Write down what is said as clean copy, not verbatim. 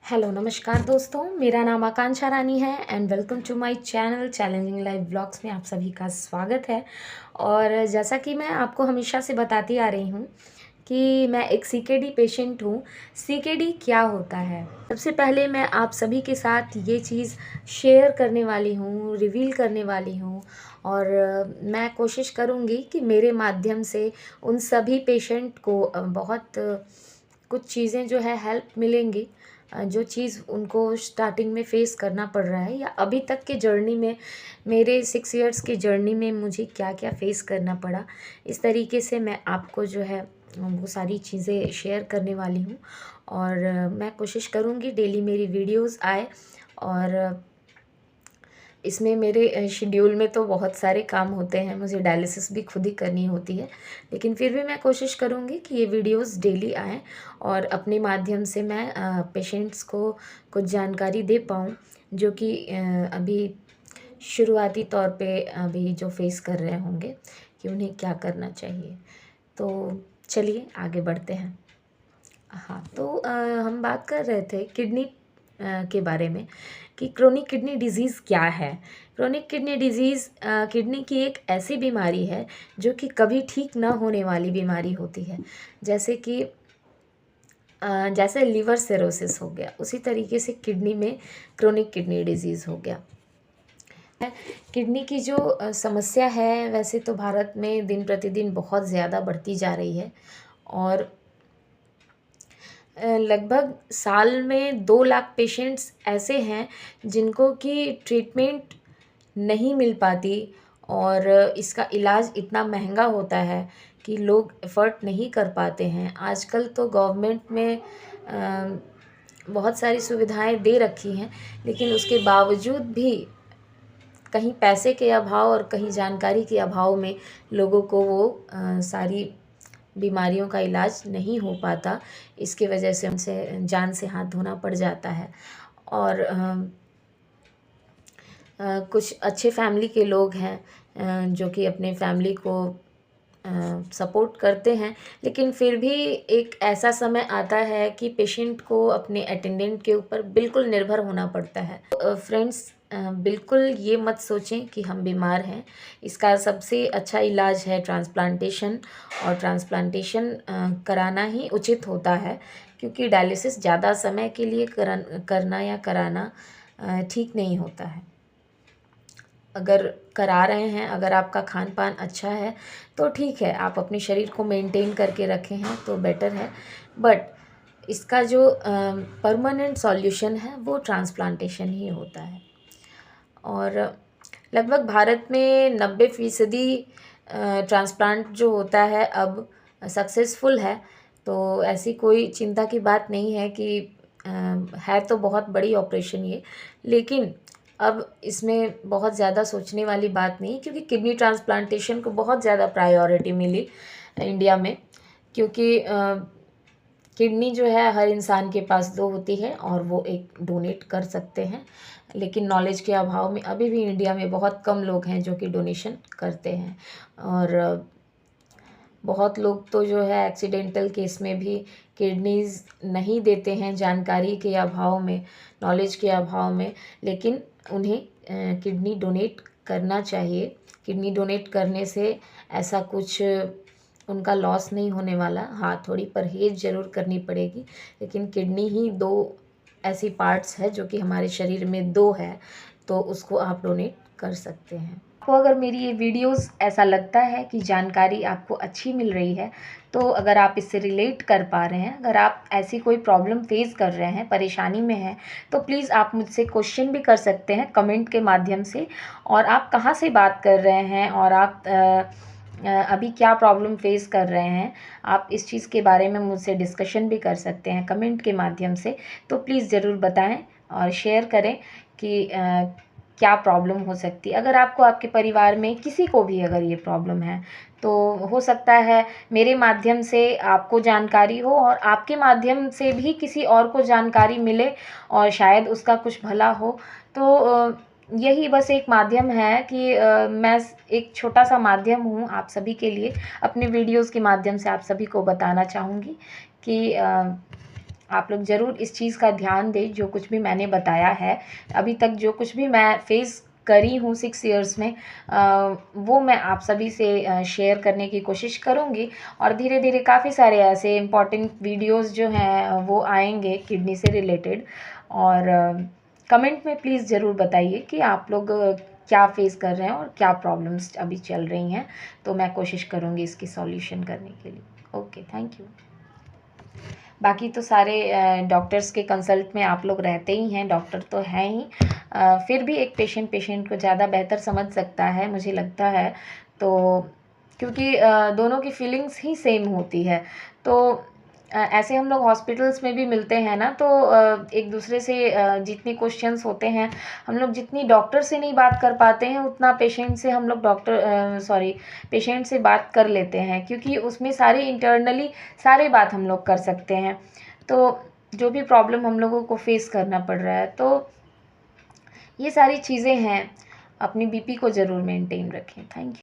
Hello नमस्कार दोस्तों, मेरा नाम आकांक्षा रानी है and welcome to my channel challenging life blogs में आप सभी का स्वागत है। और जैसा कि मैं आपको हमेशा से बताती आ रही हूँ कि मैं एक सीकेडी पेशेंट हूँ। सीकेडी क्या होता है? सबसे पहले मैं आप सभी के साथ ये चीज़ शेयर करने वाली हूँ, रिवील करने वाली हूँ। और मैं कोशिश करूँगी कि मेरे माध्यम से उन सभी पेशेंट को बहुत कुछ चीज़ें जो है हेल्प मिलेंगी। जो चीज़ उनको स्टार्टिंग में फ़ेस करना पड़ रहा है या अभी तक के जर्नी में, मेरे 6 इयर्स की जर्नी में मुझे क्या-क्या फ़ेस करना पड़ा, इस तरीके से मैं आपको जो है वो सारी चीज़ें शेयर करने वाली हूँ। और मैं कोशिश करूँगी डेली मेरी वीडियोज़ आए। और इसमें मेरे शेड्यूल में तो बहुत सारे काम होते हैं, मुझे डायलिसिस भी खुद ही करनी होती है, लेकिन फिर भी मैं कोशिश करूँगी कि ये वीडियोज़ डेली आएँ और अपने माध्यम से मैं पेशेंट्स को कुछ जानकारी दे पाऊँ, जो कि अभी शुरुआती तौर पे अभी जो फ़ेस कर रहे होंगे कि उन्हें क्या करना चाहिए। तो चलिए आगे बढ़ते हैं। हाँ, तो हम बात कर रहे थे किडनी के बारे में कि क्रोनिक किडनी डिज़ीज़ क्या है। क्रोनिक किडनी डिज़ीज़ किडनी की एक ऐसी बीमारी है जो कि कभी ठीक ना होने वाली बीमारी होती है। जैसे कि जैसे लिवर सिरोसिस हो गया, उसी तरीके से किडनी में क्रोनिक किडनी डिज़ीज़ हो गया। किडनी की जो समस्या है, वैसे तो भारत में दिन प्रतिदिन बहुत ज़्यादा बढ़ती जा रही है। और लगभग साल में 2 लाख पेशेंट्स ऐसे हैं जिनको कि ट्रीटमेंट नहीं मिल पाती। और इसका इलाज इतना महंगा होता है कि लोग एफ़र्ट नहीं कर पाते हैं। आजकल तो गवर्नमेंट में बहुत सारी सुविधाएं दे रखी हैं, लेकिन उसके बावजूद भी कहीं पैसे के अभाव और कहीं जानकारी के अभाव में लोगों को वो सारी बीमारियों का इलाज नहीं हो पाता। इसकी वजह से उनसे जान से हाथ धोना पड़ जाता है। और कुछ अच्छे फैमिली के लोग हैं जो कि अपने फैमिली को सपोर्ट करते हैं, लेकिन फिर भी एक ऐसा समय आता है कि पेशेंट को अपने अटेंडेंट के ऊपर बिल्कुल निर्भर होना पड़ता है। फ्रेंड्स, बिल्कुल ये मत सोचें कि हम बीमार हैं। इसका सबसे अच्छा इलाज है ट्रांसप्लांटेशन। और ट्रांसप्लांटेशन कराना ही उचित होता है, क्योंकि डायलिसिस ज़्यादा समय के लिए करना या कराना ठीक नहीं होता है। अगर करा रहे हैं, अगर आपका खान-पान अच्छा है तो ठीक है, आप अपने शरीर को मेंटेन करके रखे हैं तो बेटर है। बट इसका जो परमानेंट सॉल्यूशन है वो ट्रांसप्लांटेशन ही होता है। और लगभग भारत में 90% ट्रांसप्लांट जो होता है अब सक्सेसफुल है। तो ऐसी कोई चिंता की बात नहीं है कि है तो बहुत बड़ी ऑपरेशन ये, लेकिन अब इसमें बहुत ज़्यादा सोचने वाली बात नहीं, क्योंकि किडनी ट्रांसप्लांटेशन को बहुत ज़्यादा प्रायोरिटी मिली इंडिया में। क्योंकि किडनी जो है हर इंसान के पास 2 होती है और वो एक डोनेट कर सकते हैं, लेकिन नॉलेज के अभाव में अभी भी इंडिया में बहुत कम लोग हैं जो कि डोनेशन करते हैं। और बहुत लोग तो जो है एक्सीडेंटल केस में भी किडनीज़ नहीं देते हैं, जानकारी के अभाव में, नॉलेज के अभाव में, लेकिन उन्हें किडनी डोनेट करना चाहिए। किडनी डोनेट करने से ऐसा कुछ उनका लॉस नहीं होने वाला। हाँ, थोड़ी परहेज़ ज़रूर करनी पड़ेगी, लेकिन किडनी ही 2 ऐसी पार्ट्स है जो कि हमारे शरीर में 2 है, तो उसको आप डोनेट कर सकते हैं। आपको अगर मेरी ये वीडियोज़ ऐसा लगता है कि जानकारी आपको अच्छी मिल रही है, तो अगर आप इससे रिलेट कर पा रहे हैं, अगर आप ऐसी कोई प्रॉब्लम फ़ेस कर रहे हैं, परेशानी में हैं, तो प्लीज़ आप मुझसे क्वेश्चन भी कर सकते हैं कमेंट के माध्यम से। और आप कहाँ से बात कर रहे हैं और आप अभी क्या प्रॉब्लम फ़ेस कर रहे हैं, आप इस चीज़ के बारे में मुझसे डिस्कशन भी कर सकते हैं कमेंट के माध्यम से। तो प्लीज़ ज़रूर बताएँ और शेयर करें कि क्या प्रॉब्लम हो सकती है। अगर आपको, आपके परिवार में किसी को भी अगर ये प्रॉब्लम है, तो हो सकता है मेरे माध्यम से आपको जानकारी हो और आपके माध्यम से भी किसी और को जानकारी मिले और शायद उसका कुछ भला हो। तो यही बस एक माध्यम है कि मैं एक छोटा-सा माध्यम हूँ आप सभी के लिए। अपने वीडियोज़ के माध्यम से आप सभी को बताना चाहूँगी कि आप लोग ज़रूर इस चीज़ का ध्यान दें, जो कुछ भी मैंने बताया है। अभी तक जो कुछ भी मैं फ़ेस करी हूँ 6 इयर्स में, वो मैं आप सभी से शेयर करने की कोशिश करूँगी। और धीरे-धीरे काफ़ी सारे ऐसे इम्पोर्टेंट वीडियोज़ जो हैं वो आएँगे किडनी से रिलेटेड। और कमेंट में प्लीज़ ज़रूर बताइए कि आप लोग क्या फ़ेस कर रहे हैं और क्या प्रॉब्लम्स अभी चल रही हैं, तो मैं कोशिश करूँगी इसकी सॉल्यूशन करने के लिए। Okay, thank you. बाकी तो सारे डॉक्टर्स के कंसल्ट में आप लोग रहते ही हैं, डॉक्टर तो हैं ही। फिर भी एक पेशेंट को ज़्यादा बेहतर समझ सकता है, मुझे लगता है। तो क्योंकि दोनों की फीलिंग्स ही सेम होती है। तो ऐसे हम लोग हॉस्पिटल्स में भी मिलते हैं ना, तो एक दूसरे से जितने क्वेश्चंस होते हैं, हम लोग जितनी डॉक्टर से नहीं बात कर पाते हैं, उतना पेशेंट से हम लोग पेशेंट से बात कर लेते हैं, क्योंकि उसमें सारी इंटरनली सारी बात हम लोग कर सकते हैं। तो जो भी प्रॉब्लम हम लोगों को फेस करना पड़ रहा है, तो ये सारी चीज़ें हैं। अपनी बीपी को ज़रूर मेंटेन रखें। Thank you.